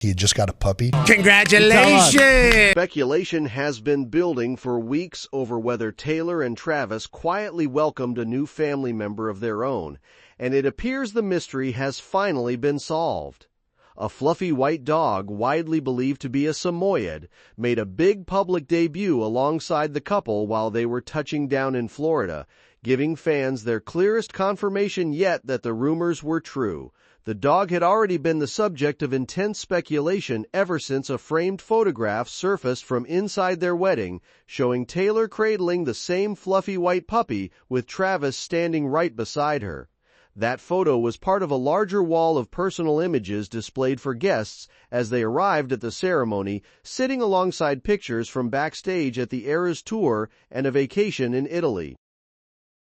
He had just got a puppy. Congratulations! Speculation has been building for weeks over whether Taylor and Travis quietly welcomed a new family member of their own, and it appears the mystery has finally been solved. A fluffy white dog, widely believed to be a Samoyed, made a big public debut alongside the couple while they were touching down in Florida, giving fans their clearest confirmation yet that the rumors were true. The dog had already been the subject of intense speculation ever since a framed photograph surfaced from inside their wedding, showing Taylor cradling the same fluffy white puppy with Travis standing right beside her. That photo was part of a larger wall of personal images displayed for guests as they arrived at the ceremony, sitting alongside pictures from backstage at the Eras tour and a vacation in Italy.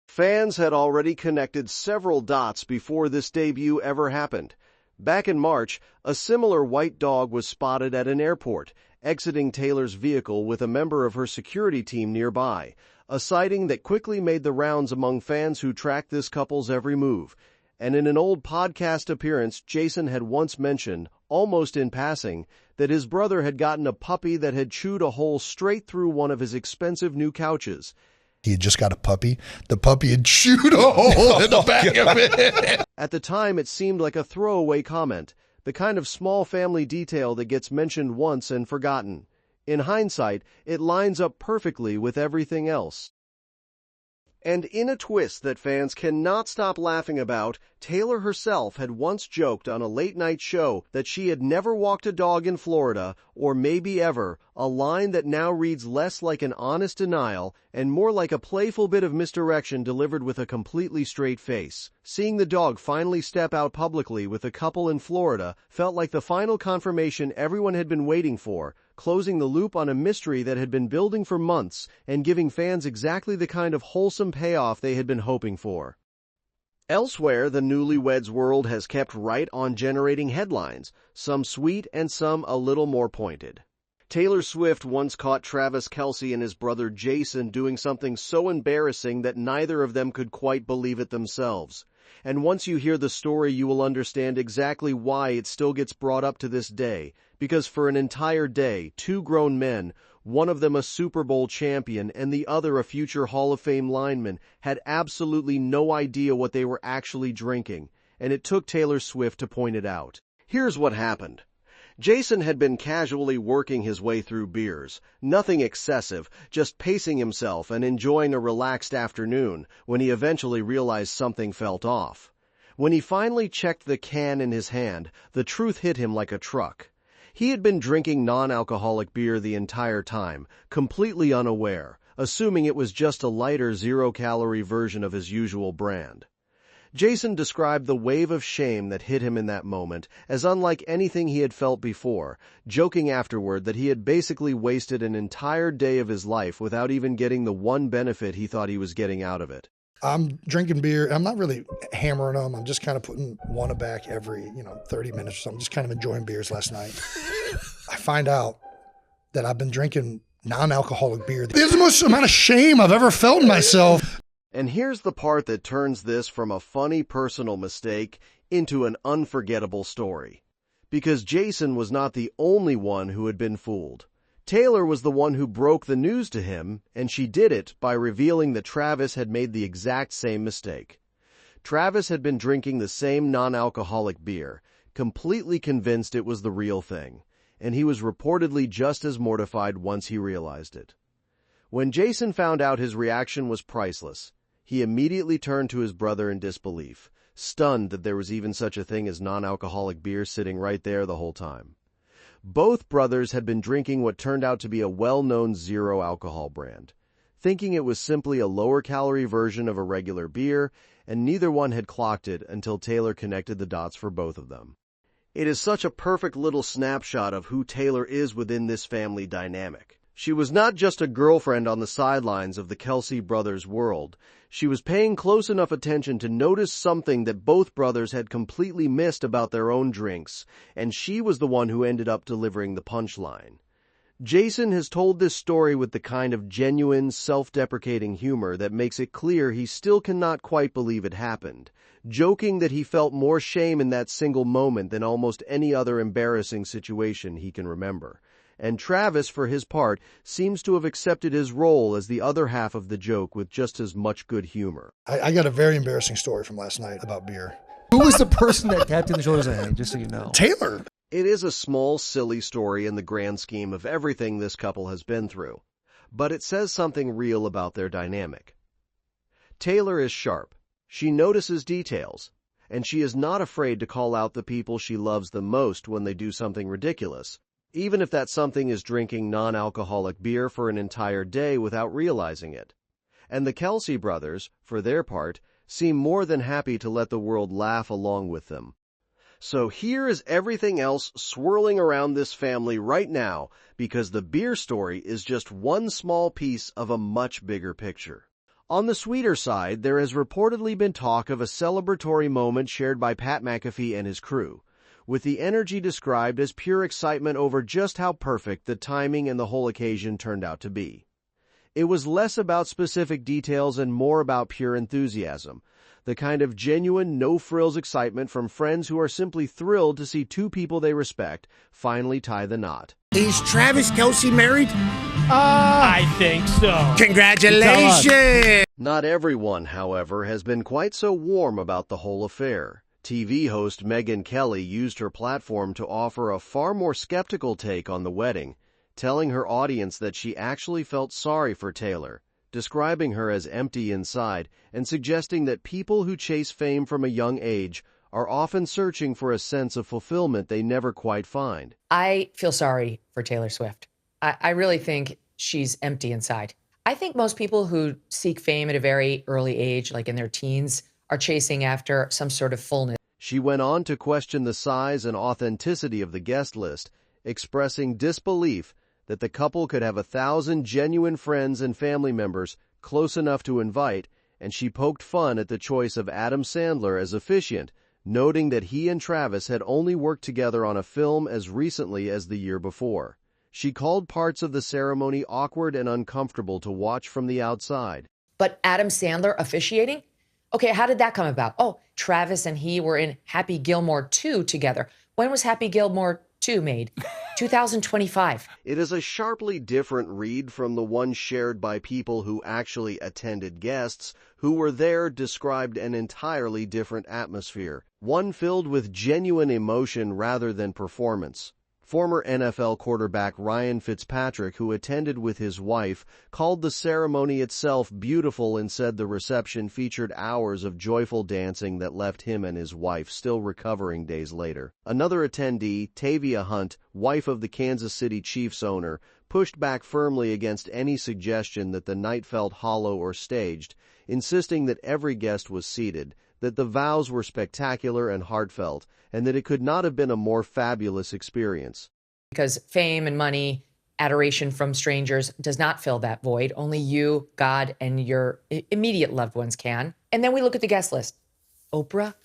Fans had already connected several dots before this debut ever happened. Back in March, a similar white dog was spotted at an airport, exiting Taylor's vehicle with a member of her security team nearby, a sighting that quickly made the rounds among fans who tracked this couple's every move. And in an old podcast appearance, Jason had once mentioned, almost in passing, that his brother had gotten a puppy that had chewed a hole straight through one of his expensive new couches. He had just got a puppy. The puppy had chewed a hole in the back of it. At the time, it seemed like a throwaway comment, the kind of small family detail that gets mentioned once and forgotten. In hindsight, it lines up perfectly with everything else. And in a twist that fans cannot stop laughing about, Taylor herself had once joked on a late-night show that she had never walked a dog in Florida, or maybe ever, a line that now reads less like an honest denial and more like a playful bit of misdirection delivered with a completely straight face. Seeing the dog finally step out publicly with a couple in Florida felt like the final confirmation everyone had been waiting for, closing the loop on a mystery that had been building for months and giving fans exactly the kind of wholesome payoff they had been hoping for. Elsewhere, the newlyweds world has kept right on generating headlines, some sweet and some a little more pointed. Taylor Swift once caught Travis Kelce and his brother Jason doing something so embarrassing that neither of them could quite believe it themselves. And once you hear the story, you will understand exactly why it still gets brought up to this day, because for an entire day, two grown men, one of them a Super Bowl champion and the other a future Hall of Fame lineman, had absolutely no idea what they were actually drinking, and it took Taylor Swift to point it out. Here's what happened. Jason had been casually working his way through beers, nothing excessive, just pacing himself and enjoying a relaxed afternoon, when he eventually realized something felt off. When he finally checked the can in his hand, the truth hit him like a truck. He had been drinking non-alcoholic beer the entire time, completely unaware, assuming it was just a lighter zero-calorie version of his usual brand. Jason described the wave of shame that hit him in that moment as unlike anything he had felt before, joking afterward that he had basically wasted an entire day of his life without even getting the one benefit he thought he was getting out of it. I'm drinking beer. I'm not really hammering them. I'm just kind of putting one back every, 30 minutes or something. Just kind of enjoying beers last night. I find out that I've been drinking non-alcoholic beer. This is the most amount of shame I've ever felt in myself. And here's the part that turns this from a funny personal mistake into an unforgettable story. Because Jason was not the only one who had been fooled. Taylor was the one who broke the news to him, and she did it by revealing that Travis had made the exact same mistake. Travis had been drinking the same non-alcoholic beer, completely convinced it was the real thing, and he was reportedly just as mortified once he realized it. When Jason found out, his reaction was priceless. He immediately turned to his brother in disbelief, stunned that there was even such a thing as non-alcoholic beer sitting right there the whole time. Both brothers had been drinking what turned out to be a well-known zero-alcohol brand, thinking it was simply a lower-calorie version of a regular beer, and neither one had clocked it until Taylor connected the dots for both of them. It is such a perfect little snapshot of who Taylor is within this family dynamic. She was not just a girlfriend on the sidelines of the Kelce brothers' world. She was paying close enough attention to notice something that both brothers had completely missed about their own drinks, and she was the one who ended up delivering the punchline. Jason has told this story with the kind of genuine, self-deprecating humor that makes it clear he still cannot quite believe it happened, joking that he felt more shame in that single moment than almost any other embarrassing situation he can remember. And Travis, for his part, seems to have accepted his role as the other half of the joke with just as much good humor. I got a very embarrassing story from last night about beer. Who was the person that tapped in the shoulders and hey, just so you know? Taylor. It is a small, silly story in the grand scheme of everything this couple has been through, but it says something real about their dynamic. Taylor is sharp. She notices details, and she is not afraid to call out the people she loves the most when they do something ridiculous, even if that something is drinking non-alcoholic beer for an entire day without realizing it. And the Kelsey brothers, for their part, seem more than happy to let the world laugh along with them. So here is everything else swirling around this family right now, because the beer story is just one small piece of a much bigger picture. On the sweeter side, there has reportedly been talk of a celebratory moment shared by Pat McAfee and his crew, with the energy described as pure excitement over just how perfect the timing and the whole occasion turned out to be. It was less about specific details and more about pure enthusiasm, the kind of genuine, no-frills excitement from friends who are simply thrilled to see two people they respect finally tie the knot. Is Travis Kelsey married? I think so. Congratulations! Not everyone, however, has been quite so warm about the whole affair. TV host Megyn Kelly used her platform to offer a far more skeptical take on the wedding, telling her audience that she actually felt sorry for Taylor, describing her as empty inside and suggesting that people who chase fame from a young age are often searching for a sense of fulfillment they never quite find. I feel sorry for Taylor Swift. I really think she's empty inside. I think most people who seek fame at a very early age, like in their teens, are chasing after some sort of fullness. She went on to question the size and authenticity of the guest list, expressing disbelief that the couple could have 1,000 genuine friends and family members close enough to invite, and she poked fun at the choice of Adam Sandler as officiant, noting that he and Travis had only worked together on a film as recently as the year before. She called parts of the ceremony awkward and uncomfortable to watch from the outside. But Adam Sandler officiating? Okay, how did that come about? Oh, Travis and he were in Happy Gilmore 2 together. When was Happy Gilmore 2 made? 2025. It is a sharply different read from the one shared by people who actually attended. Guests who were there described an entirely different atmosphere, one filled with genuine emotion rather than performance. Former NFL quarterback Ryan Fitzpatrick, who attended with his wife, called the ceremony itself beautiful and said the reception featured hours of joyful dancing that left him and his wife still recovering days later. Another attendee, Tavia Hunt, wife of the Kansas City Chiefs owner, pushed back firmly against any suggestion that the night felt hollow or staged, insisting that every guest was seated, that the vows were spectacular and heartfelt, and that it could not have been a more fabulous experience. Because fame and money, adoration from strangers does not fill that void. Only you, God, and your immediate loved ones can. And then we look at the guest list. Oprah?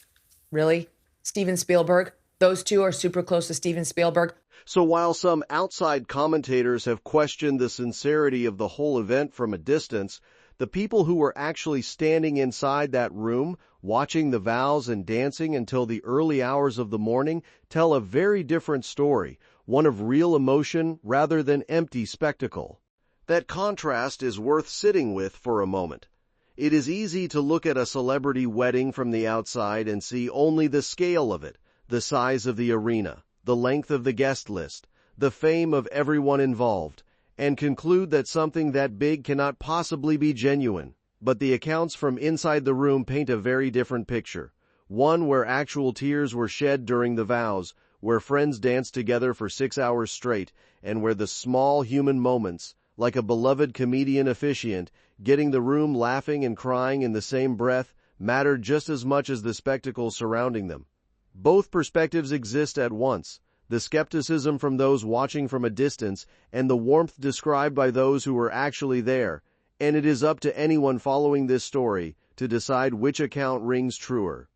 Really? Steven Spielberg? Those two are super close to Steven Spielberg. So while some outside commentators have questioned the sincerity of the whole event from a distance, the people who were actually standing inside that room, watching the vows and dancing until the early hours of the morning, tell a very different story, one of real emotion rather than empty spectacle. That contrast is worth sitting with for a moment. It is easy to look at a celebrity wedding from the outside and see only the scale of it, the size of the arena, the length of the guest list, the fame of everyone involved, and conclude that something that big cannot possibly be genuine. But the accounts from inside the room paint a very different picture, one where actual tears were shed during the vows, where friends danced together for 6 hours straight, and where the small human moments, like a beloved comedian officiant, getting the room laughing and crying in the same breath, mattered just as much as the spectacle surrounding them. Both perspectives exist at once, the skepticism from those watching from a distance and the warmth described by those who were actually there, and it is up to anyone following this story to decide which account rings truer.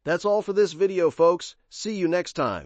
That's all for this video, folks. See you next time.